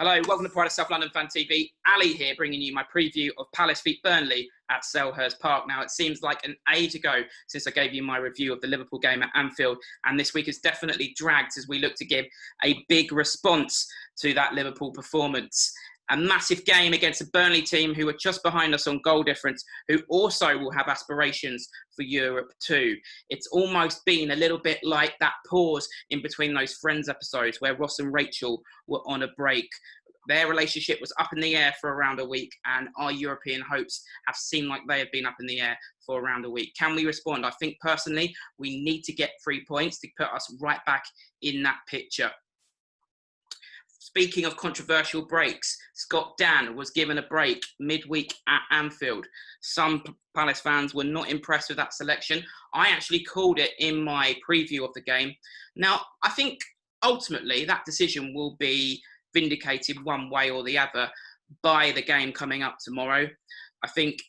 Hello, welcome to Pride of South London Fan TV. Ali here, bringing you my preview of Palace v Burnley at Selhurst Park. Now, it seems like an age ago since I gave you my review of the Liverpool game at Anfield, and this week has definitely dragged as we look to give a big response to that Liverpool performance. A massive game against a Burnley team who are just behind us on goal difference, who also will have aspirations for Europe too. It's almost been a little bit like that pause in between those Friends episodes where Ross and Rachel were on a break. Their relationship was up in the air for around a week, and our European hopes have seemed like they have been up in the air for around a week. Can we respond? I think personally, we need to get 3 points to put us right back in that picture. Speaking of controversial breaks, Scott Dann was given a break midweek at Anfield. Some Palace fans were not impressed with that selection. I actually called it in my preview of the game. Now, I think ultimately that decision will be vindicated one way or the other by the game coming up tomorrow. I think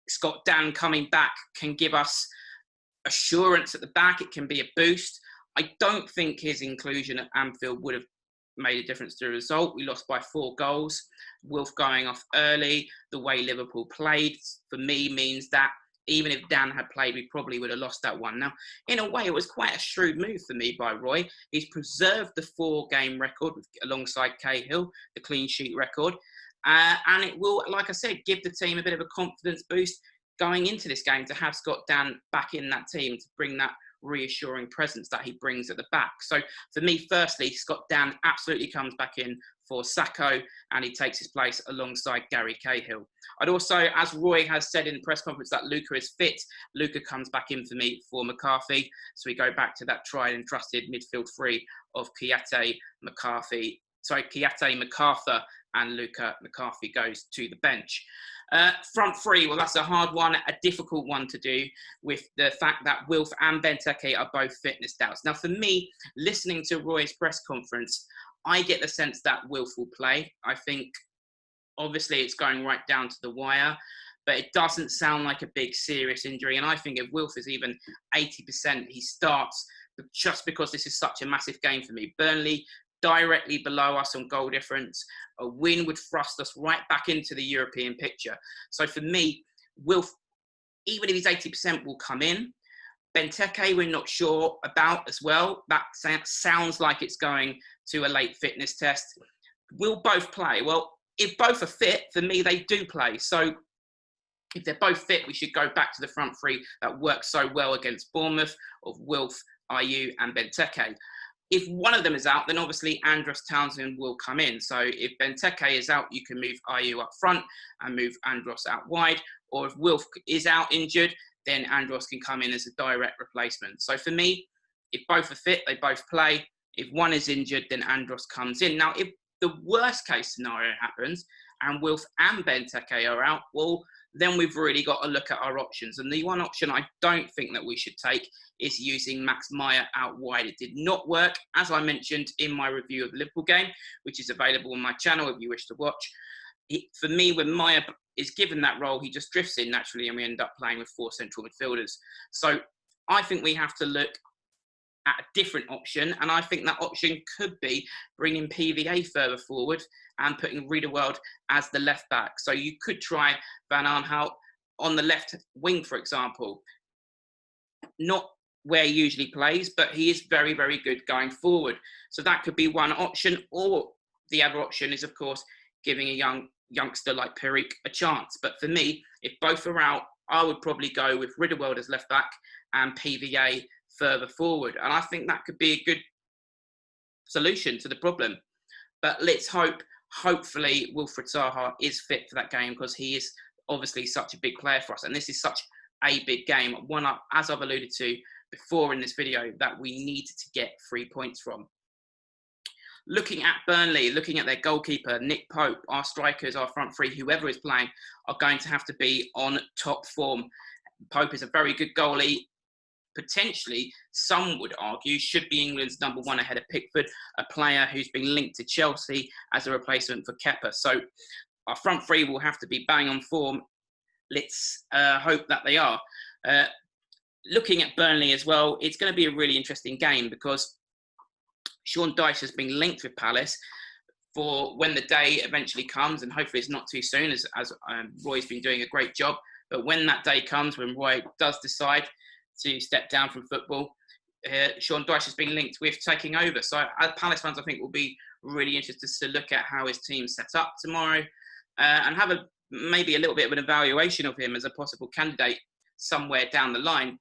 Scott Dann coming back can give us assurance at the back. It can be a boost. I don't think his inclusion at Anfield would have made a difference to the result. We lost by 4 goals. Wilf going off early, the way Liverpool played, for me, means that even if Dan had played, we probably would have lost that one. Now, in a way, it was quite a shrewd move for me by Roy. He's preserved the 4-game record alongside Cahill, the clean sheet record. And it will, like I said, give the team a bit of a confidence boost going into this game to have Scott Dann back in that team to bring that reassuring presence that he brings at the back. So for me, firstly, Scott Dann absolutely comes back in for Sacco, and he takes his place alongside Gary Cahill. I'd also, as Roy has said in the press conference, that Luca is fit. Luca comes back in for me for McCarthy. So we go back to that tried and trusted midfield three of Kouyaté, MacArthur, and Luca. McCarthy goes to the bench. Front three, well, that's a hard one, a difficult one to do with the fact that Wilf and Benteke are both fitness doubts. Now, for me, listening to Roy's press conference, I get the sense that Wilf will play. I think, obviously, it's going right down to the wire, but it doesn't sound like a big, serious injury. And I think if Wilf is even 80%, he starts just because this is such a massive game for me. Burnley directly below us on goal difference. A win would thrust us right back into the European picture. So for me, Wilf, even if he's 80%, will come in. Benteke, we're not sure about as well. That sounds like it's going to a late fitness test. Will both play? Well, if both are fit, for me, they do play. So if they're both fit, we should go back to the front three that worked so well against Bournemouth of Wilf, Ayew and Benteke. If one of them is out, then obviously Andros Townsend will come in. So if Benteke is out, you can move Ayew up front and move Andros out wide. Or if Wilf is out injured, then Andros can come in as a direct replacement. So for me, if both are fit, they both play. If one is injured, then Andros comes in. Now, if the worst case scenario happens and Wilf and Benteke are out, well, then we've really got to look at our options. And the one option I don't think that we should take is using Max Meyer out wide. It did not work, as I mentioned in my review of the Liverpool game, which is available on my channel if you wish to watch. For me, when Meyer is given that role, he just drifts in naturally and we end up playing with 4 central midfielders. So I think we have to look at a different option, and I think that option could be bringing PVA further forward and putting Riedewald as the left back. So you could try Van Aanholt on the left wing, for example. Not where he usually plays, but he is very, very good going forward. So that could be one option, or the other option is, of course, giving a youngster like Peric a chance. But for me, if both are out, I would probably go with Riedewald as left back and PVA further forward. And I think that could be a good solution to the problem. But let's hope, hopefully, Wilfried Zaha is fit for that game, because he is obviously such a big player for us. And this is such a big game, one, as I've alluded to before in this video, that we need to get 3 points from. Looking at Burnley, looking at their goalkeeper, Nick Pope, our strikers, our front three, whoever is playing, are going to have to be on top form. Pope is a very good goalie. Potentially, some would argue, should be England's number 1 ahead of Pickford, a player who's been linked to Chelsea as a replacement for Kepa. So our front three will have to be bang on form. Let's hope that they are. Looking at Burnley as well, it's going to be a really interesting game because Sean Dyche has been linked with Palace. for when the day eventually comes, and hopefully it's not too soon, as Roy's been doing a great job. But when that day comes, when Roy does decide to step down from football, Sean Dyche has been linked with taking over. So as Palace fans, I think will be really interested to look at how his team's set up tomorrow, and have maybe a little bit of an evaluation of him as a possible candidate somewhere down the line.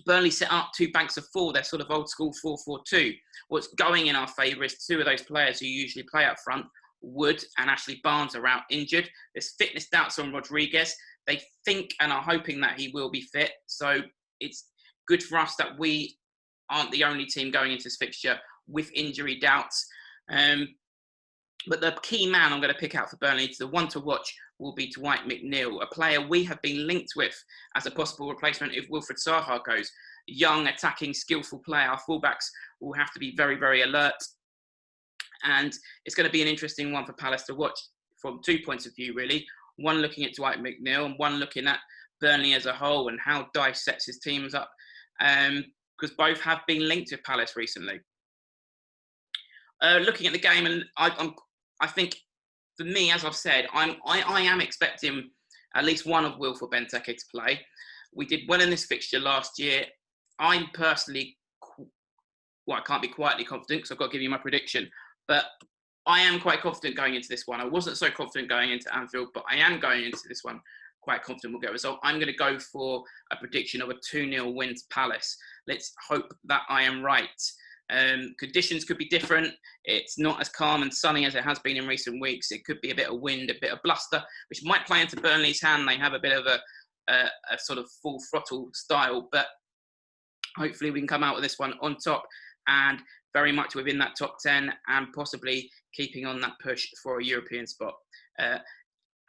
Burnley set up 2 banks of 4, their sort of old school 4-4-2. What's going in our favour is 2 of those players who usually play up front, Wood and Ashley Barnes, are out injured. There's fitness doubts on Rodriguez. They think and are hoping that he will be fit. So it's good for us that we aren't the only team going into this fixture with injury doubts. But the key man I'm going to pick out for Burnley, the one to watch, will be Dwight McNeil, a player we have been linked with as a possible replacement if Wilfried Zaha goes. Young, attacking, skillful player. Our fullbacks will have to be very, very alert. And it's going to be an interesting one for Palace to watch from 2 points of view, really. One looking at Dwight McNeil and one looking at Burnley as a whole and how Dyche sets his teams up, because both have been linked with Palace recently. Looking at the game, and I think, for me, as I've said, I am expecting at least one of Wilf or Benteke to play. We did well in this fixture last year. I'm personally, well, I can't be quietly confident because I've got to give you my prediction, but I am quite confident going into this one. I wasn't so confident going into Anfield, but I am going into this one quite confident we'll get a result. I'm going to go for a prediction of a 2-0 win to Palace. Let's hope that I am right. Conditions could be different. It's not as calm and sunny as it has been in recent weeks. It could be a bit of wind, a bit of bluster, which might play into Burnley's hand. They have a bit of a sort of full throttle style, but hopefully we can come out with this one on top and very much within that top 10 and possibly keeping on that push for a European spot.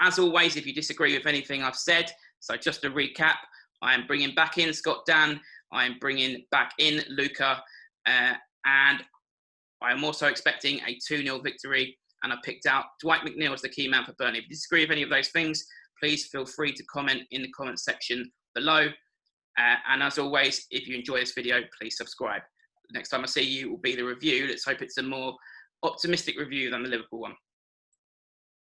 As always, if you disagree with anything I've said, so just to recap, I am bringing back in Scott Dann. I am bringing back in Luca. And I'm also expecting a 2-0 victory, and I picked out Dwight McNeil as the key man for Burnley. If you disagree with any of those things, please feel free to comment in the comment section below. And as always, if you enjoy this video, please subscribe. Next time I see you will be the review. Let's hope it's a more optimistic review than the Liverpool one.